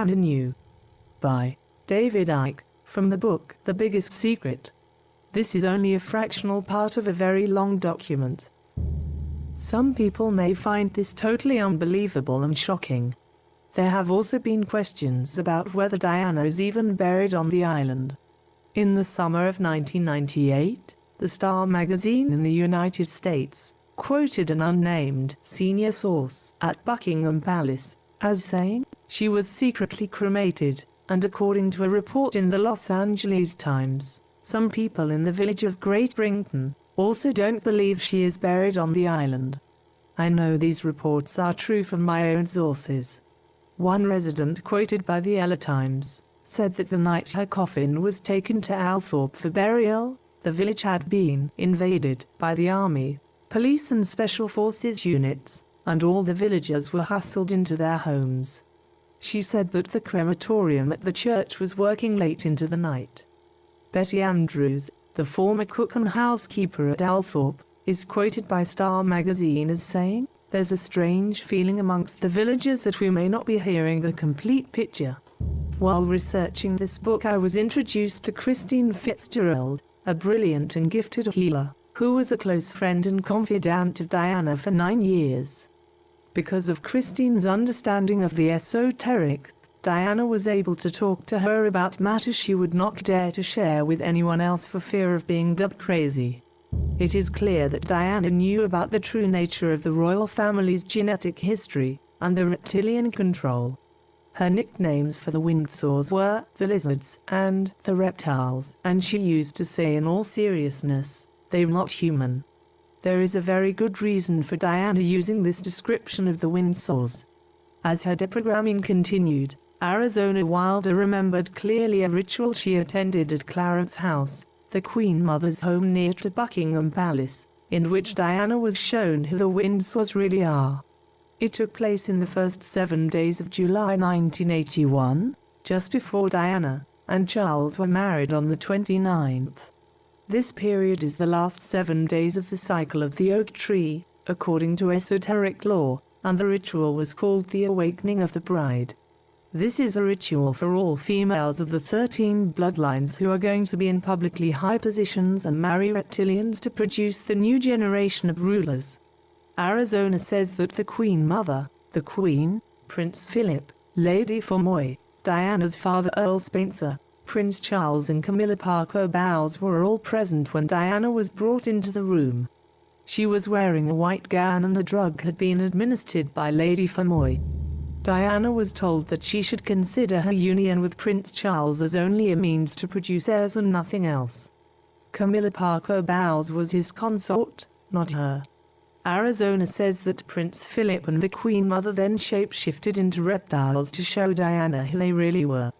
Diana knew. By David Icke, from the book The Biggest Secret. This is only a fractional part of a very long document. Some people may find this totally unbelievable and shocking. There have also been questions about whether Diana is even buried on the island. In the summer of 1998, the Star magazine in the United States quoted an unnamed senior source at Buckingham Palace as saying she was secretly cremated, and according to a report in the Los Angeles Times, some people in the village of Great Brington also don't believe she is buried on the island. I know these reports are true from my own sources. One resident quoted by the LA Times said that the night her coffin was taken to Althorpe for burial, the village had been invaded by the army, police and special forces units, and all the villagers were hustled into their homes. She said that the crematorium at the church was working late into the night. Betty Andrews, the former cook and housekeeper at Althorpe, is quoted by Star magazine as saying, "There's a strange feeling amongst the villagers that we may not be hearing the complete picture." While researching this book, I was introduced to Christine Fitzgerald, a brilliant and gifted healer, who was a close friend and confidant of Diana for 9 years. Because of Christine's understanding of the esoteric, Diana was able to talk to her about matters she would not dare to share with anyone else for fear of being dubbed crazy. It is clear that Diana knew about the true nature of the royal family's genetic history and the reptilian control. Her nicknames for the Windsor's were the lizards and the reptiles, and she used to say in all seriousness, "They're not human." There is a very good reason for Diana using this description of the Windsors. As her deprogramming continued, Arizona Wilder remembered clearly a ritual she attended at Clarence House, the Queen Mother's home near to Buckingham Palace, in which Diana was shown who the Windsors really are. It took place in the first 7 days of July 1981, just before Diana and Charles were married on the 29th. This period is the last 7 days of the cycle of the oak tree, according to esoteric lore, and the ritual was called the Awakening of the Bride. This is a ritual for all females of the 13 bloodlines who are going to be in publicly high positions and marry reptilians to produce the new generation of rulers. Arizona says that the Queen Mother, the Queen, Prince Philip, Lady Fomoy, Diana's father Earl Spencer, Prince Charles and Camilla Parker Bowles were all present when Diana was brought into the room. She was wearing a white gown and a drug had been administered by Lady Fomoy. Diana was told that she should consider her union with Prince Charles as only a means to produce heirs and nothing else. Camilla Parker Bowles was his consort, not her. Arizona says that Prince Philip and the Queen Mother then shape-shifted into reptiles to show Diana who they really were.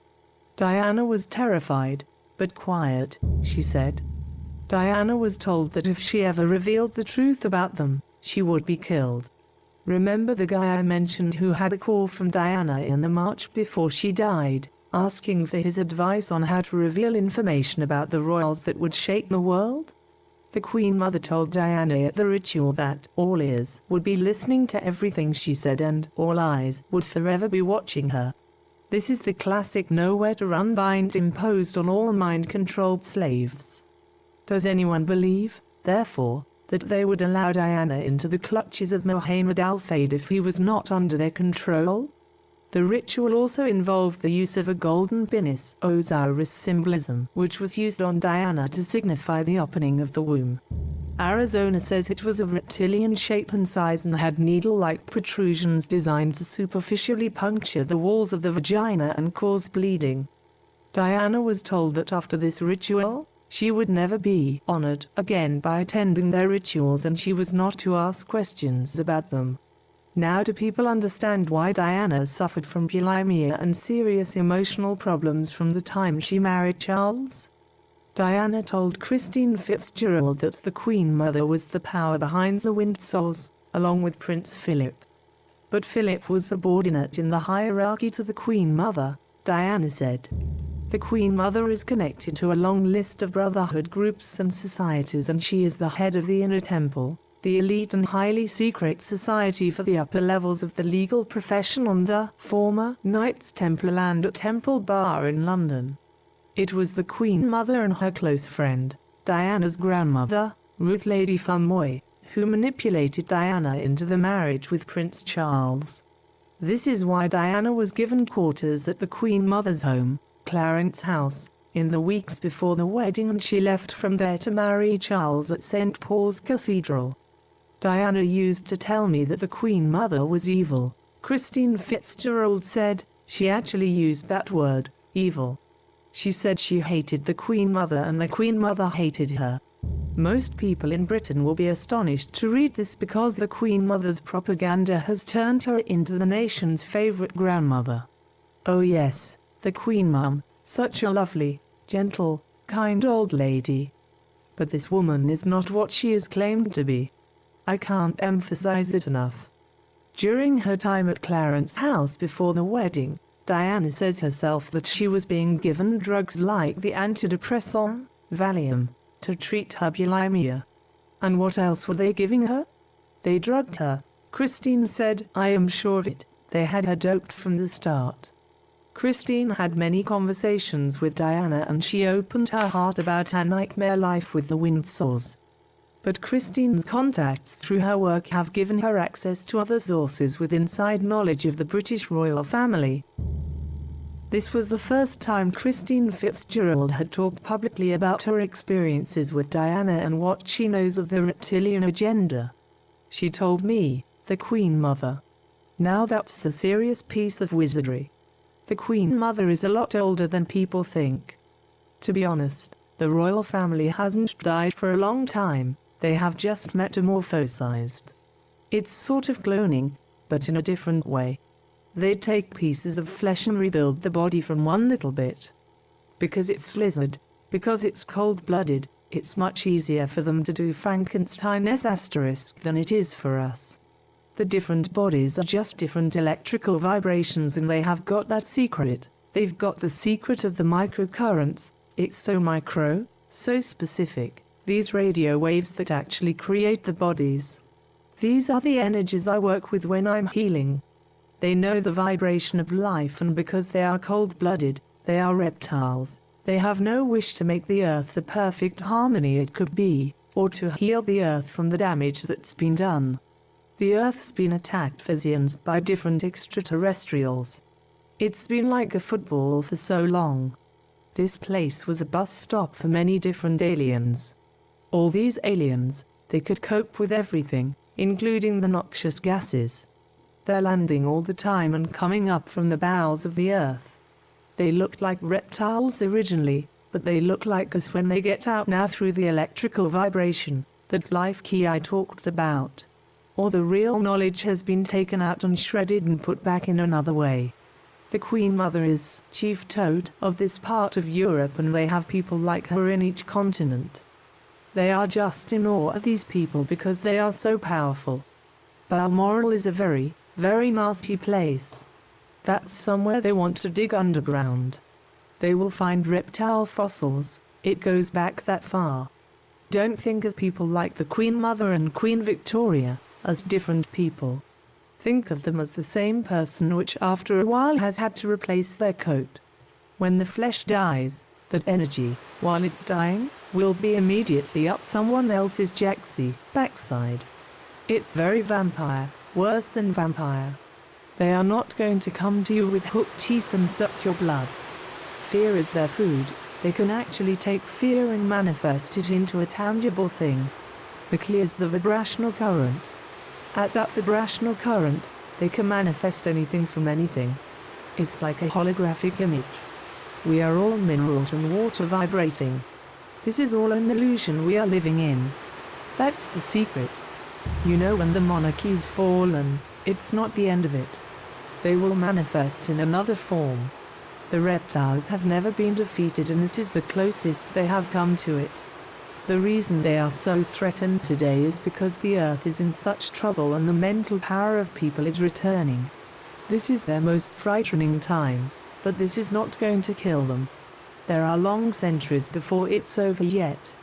Diana was terrified, but quiet, she said. Diana was told that if she ever revealed the truth about them, she would be killed. Remember the guy I mentioned who had a call from Diana in the March before she died, asking for his advice on how to reveal information about the royals that would shake the world? The Queen Mother told Diana at the ritual that all ears would be listening to everything she said and all eyes would forever be watching her. This is the classic nowhere to run bind imposed on all mind-controlled slaves. Does anyone believe, therefore, that they would allow Diana into the clutches of Muhammad al-Fayed if he was not under their control? The ritual also involved the use of a golden Binis Osiris symbolism, which was used on Diana to signify the opening of the womb. Arizona says it was of reptilian shape and size and had needle-like protrusions designed to superficially puncture the walls of the vagina and cause bleeding. Diana was told that after this ritual, she would never be honored again by attending their rituals and she was not to ask questions about them. Now do people understand why Diana suffered from bulimia and serious emotional problems from the time she married Charles? Diana told Christine Fitzgerald that the Queen Mother was the power behind the Windsors, along with Prince Philip. But Philip was subordinate in the hierarchy to the Queen Mother, Diana said. The Queen Mother is connected to a long list of brotherhood groups and societies and she is the head of the inner temple, the elite and highly secret society for the upper levels of the legal profession on the former Knights Templar and Temple Bar in London. It was the Queen Mother and her close friend, Diana's grandmother, Ruth Lady Fumoy, who manipulated Diana into the marriage with Prince Charles. This is why Diana was given quarters at the Queen Mother's home, Clarence House, in the weeks before the wedding, and she left from there to marry Charles at St. Paul's Cathedral. Diana used to tell me that the Queen Mother was evil. Christine Fitzgerald said she actually used that word, evil. She said she hated the Queen Mother and the Queen Mother hated her. Most people in Britain will be astonished to read this because the Queen Mother's propaganda has turned her into the nation's favorite grandmother. Oh yes, the Queen Mum, such a lovely, gentle, kind old lady. But this woman is not what she is claimed to be. I can't emphasize it enough. During her time at Clarence House before the wedding, Diana says herself that she was being given drugs like the antidepressant, Valium, to treat her bulimia. And what else were they giving her? They drugged her. Christine said, I am sure of it, they had her doped from the start. Christine had many conversations with Diana and she opened her heart about her nightmare life with the Windsor's. But Christine's contacts through her work have given her access to other sources with inside knowledge of the British royal family. This was the first time Christine Fitzgerald had talked publicly about her experiences with Diana and what she knows of the reptilian agenda. She told me, the Queen Mother. Now that's a serious piece of wizardry. The Queen Mother is a lot older than people think. To be honest, the royal family hasn't died for a long time. They have just metamorphosized. It's sort of cloning, but in a different way. They take pieces of flesh and rebuild the body from one little bit. Because it's lizard, because it's cold-blooded, it's much easier for them to do Frankenstein's asterisk than it is for us. The different bodies are just different electrical vibrations and they have got that secret. They've got the secret of the microcurrents. It's so micro, so specific. These radio waves that actually create the bodies. These are the energies I work with when I'm healing. They know the vibration of life, and because they are cold-blooded, they are reptiles. They have no wish to make the earth the perfect harmony it could be, or to heal the earth from the damage that's been done. The earth's been attacked for eons by different extraterrestrials. It's been like a football for so long. This place was a bus stop for many different aliens. All these aliens, they could cope with everything, including the noxious gases. They're landing all the time and coming up from the bowels of the earth. They looked like reptiles originally, but they look like us when they get out now through the electrical vibration, that life key I talked about. Or the real knowledge has been taken out and shredded and put back in another way. The Queen Mother is chief toad of this part of Europe, and they have people like her in each continent. They are just in awe of these people because they are so powerful. Balmoral is a very, very nasty place. That's somewhere they want to dig underground. They will find reptile fossils. It goes back that far. Don't think of people like the Queen Mother and Queen Victoria as different people. Think of them as the same person, which after a while has had to replace their coat. When the flesh dies, that energy, while it's dying, will be immediately up someone else's backside. It's very vampire, worse than vampire. They are not going to come to you with hooked teeth and suck your blood. Fear is their food. They can actually take fear and manifest it into a tangible thing. The key is the vibrational current. At that vibrational current, they can manifest anything from anything. It's like a holographic image. We are all minerals and water vibrating. This is all an illusion we are living in. That's the secret. You know, when the monarchy's fallen, it's not the end of it. They will manifest in another form. The reptiles have never been defeated, and this is the closest they have come to it. The reason they are so threatened today is because the earth is in such trouble and the mental power of people is returning. This is their most frightening time, but this is not going to kill them. There are long centuries before it's over yet.